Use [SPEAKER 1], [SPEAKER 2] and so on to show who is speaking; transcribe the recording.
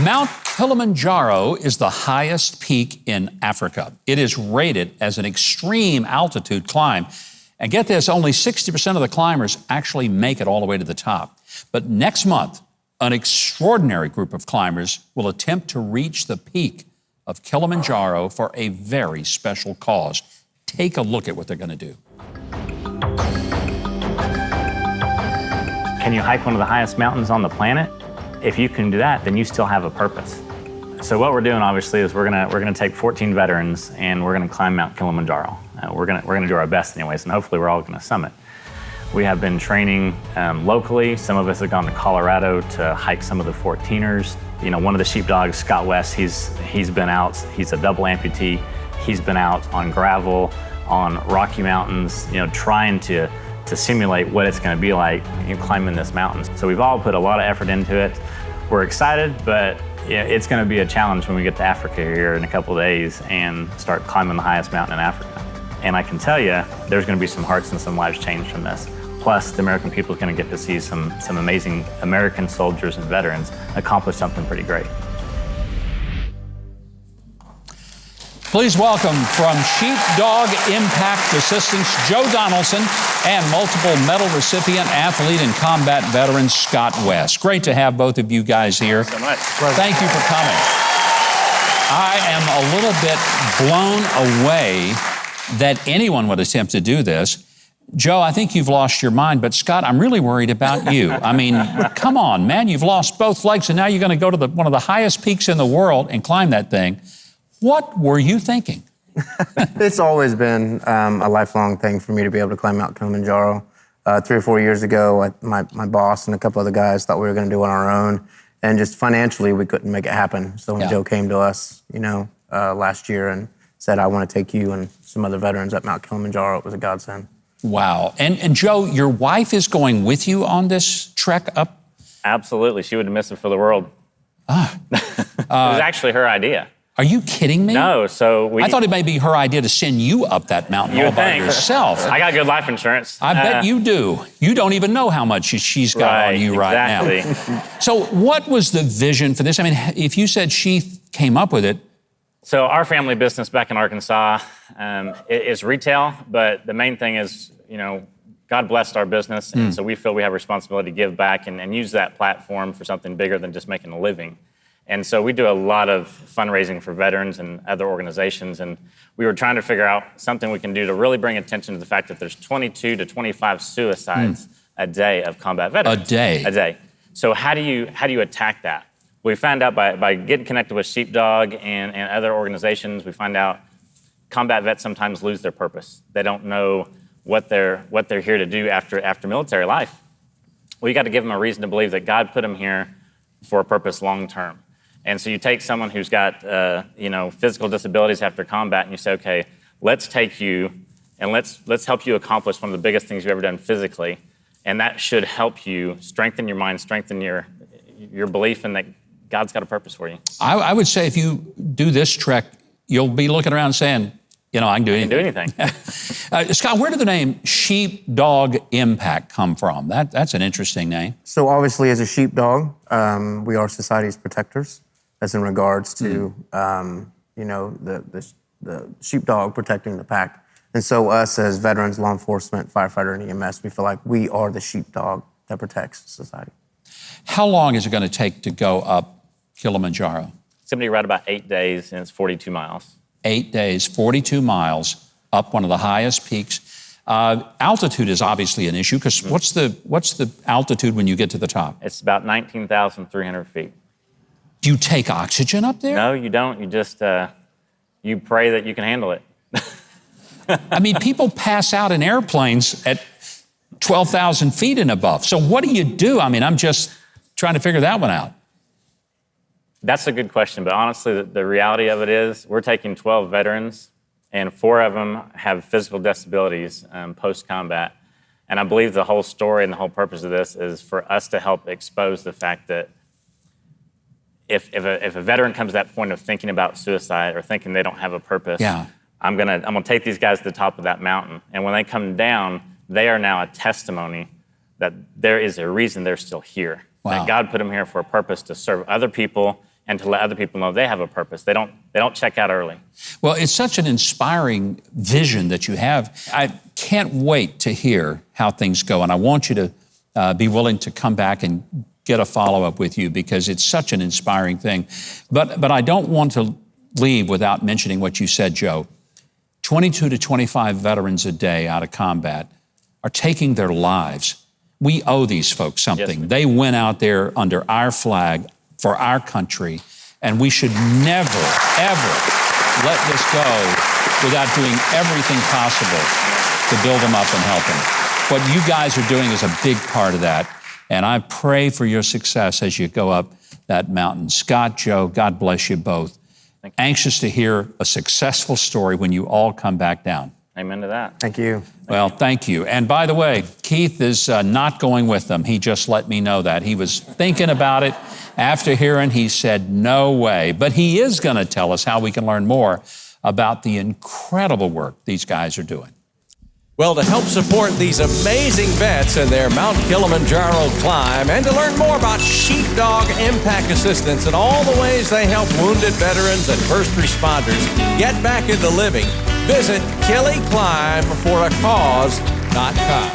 [SPEAKER 1] Mount Kilimanjaro is the highest peak in Africa. It is rated as an extreme altitude climb. And get this, only 60% of the climbers actually make it all the way to the top. But next month, an extraordinary group of climbers will attempt to reach the peak of Kilimanjaro for a very special cause. Take a look at what they're going to do.
[SPEAKER 2] Can you hike one of the highest mountains on the planet? If you can do that, then you still have a purpose. So what we're doing, obviously, is we're gonna take 14 veterans and we're gonna climb Mount Kilimanjaro. We're gonna do our best, anyways, and hopefully we're all gonna summit. We have been training locally. Some of us have gone to Colorado to hike some of the 14ers. You know, one of the sheepdogs, Scott West, he's been out. He's a double amputee. He's been out on gravel, on rocky mountains, you know, trying to simulate what it's going to be like climbing this mountain. So we've all put a lot of effort into it. We're excited, but it's going to be a challenge when we get to Africa here in a couple of days and start climbing the highest mountain in Africa. And I can tell you, there's going to be some hearts and some lives changed from this. Plus, the American people is going to get to see some amazing American soldiers and veterans accomplish something pretty great.
[SPEAKER 1] Please welcome from Sheepdog Impact Assistance, Joe Donaldson, and multiple medal recipient, athlete, and combat veteran, Scott West. Great to have both of you guys here.
[SPEAKER 2] Thanks so much.
[SPEAKER 1] Thank you for coming. I am a little bit blown away that anyone would attempt to do this. Joe, I think you've lost your mind, but Scott, I'm really worried about you. I mean, come on, man, you've lost both legs, and now you're going to go to one of the highest peaks in the world and climb that thing. What were you thinking?
[SPEAKER 3] It's always been a lifelong thing for me to be able to climb Mount Kilimanjaro. 3 or 4 years ago, my boss and a couple other guys thought we were going to do it on our own, and just financially, we couldn't make it happen. So when Joe came to us, last year and said, "I want to take you and some other veterans up Mount Kilimanjaro," it was a godsend. Wow.
[SPEAKER 1] And Joe, your wife is going with you on this trek up?
[SPEAKER 2] Absolutely. She wouldn't miss it for the world. It was actually her idea.
[SPEAKER 1] Are you kidding me?
[SPEAKER 2] No,
[SPEAKER 1] I thought it may be her idea to send you up that mountain all by yourself.
[SPEAKER 2] I got good life insurance.
[SPEAKER 1] I bet you do. You don't even know how much she's got on you right now. So what was the vision for this? I mean, if you said she came up with it.
[SPEAKER 2] So our family business back in Arkansas is retail, but the main thing is, God blessed our business, and so we feel we have a responsibility to give back and use that platform for something bigger than just making a living. And so we do a lot of fundraising for veterans and other organizations, and we were trying to figure out something we can do to really bring attention to the fact that there's 22 to 25 suicides a day of combat veterans.
[SPEAKER 1] A day?
[SPEAKER 2] A day. So how do you attack that? We found out by getting connected with Sheepdog and other organizations, we find out combat vets sometimes lose their purpose. They don't know what they're here to do after military life. Well, you got to give them a reason to believe that God put them here for a purpose long term. And so you take someone who's got, physical disabilities after combat, and you say, okay, let's take you and let's help you accomplish one of the biggest things you've ever done physically, and that should help you strengthen your mind, strengthen your belief in that God's got a purpose for you.
[SPEAKER 1] I would say if you do this trek, you'll be looking around saying, I can do anything. Scott, where did the name Sheepdog Impact come from? That's an interesting name.
[SPEAKER 3] So obviously, as a sheepdog, we are society's protectors. That's in regards to, the sheepdog protecting the pack. And so us as veterans, law enforcement, firefighter, and EMS, we feel like we are the sheepdog that protects society.
[SPEAKER 1] How long is it going to take to go up Kilimanjaro?
[SPEAKER 2] It's going to be right about 8 days, and it's 42 miles.
[SPEAKER 1] 8 days, 42 miles, up one of the highest peaks. Altitude is obviously an issue, because what's the altitude when you get to the top?
[SPEAKER 2] It's about 19,300 feet.
[SPEAKER 1] Do you take oxygen up there?
[SPEAKER 2] No, you don't. You just, you pray that you can handle it.
[SPEAKER 1] I mean, people pass out in airplanes at 12,000 feet and above. So what do you do? I mean, I'm just trying to figure that one out.
[SPEAKER 2] That's a good question, but honestly, the reality of it is we're taking 12 veterans, and 4 of them have physical disabilities post-combat. And I believe the whole story and the whole purpose of this is for us to help expose the fact that if a veteran comes to that point of thinking about suicide or thinking they don't have a purpose, I'm gonna take these guys to the top of that mountain. And when they come down, they are now a testimony that there is a reason they're still here.
[SPEAKER 1] Wow.
[SPEAKER 2] That God put them here for a purpose to serve other people and to let other people know they have a purpose. They don't check out early.
[SPEAKER 1] Well, it's such an inspiring vision that you have. I can't wait to hear how things go, and I want you to be willing to come back and get a follow-up with you because it's such an inspiring thing. But I don't want to leave without mentioning what you said, Joe. 22 to 25 veterans a day out of combat are taking their lives. We owe these folks something.
[SPEAKER 2] Yes,
[SPEAKER 1] they went out there under our flag for our country, and we should never, ever let this go without doing everything possible to build them up and help them. What you guys are doing is a big part of that, and I pray for your success as you go up that mountain. Scott, Joe, God bless you both. Anxious to hear a successful story when you all come back down.
[SPEAKER 2] Amen to that.
[SPEAKER 3] Thank you.
[SPEAKER 1] Well, thank you. And by the way, Keith is not going with them. He just let me know that. He was thinking about it. After hearing, he said, no way. But he is going to tell us how we can learn more about the incredible work these guys are doing.
[SPEAKER 4] Well, to help support these amazing vets in their Mount Kilimanjaro climb and to learn more about Sheepdog Impact Assistance and all the ways they help wounded veterans and first responders get back into living, visit KiliClimbForACause.com.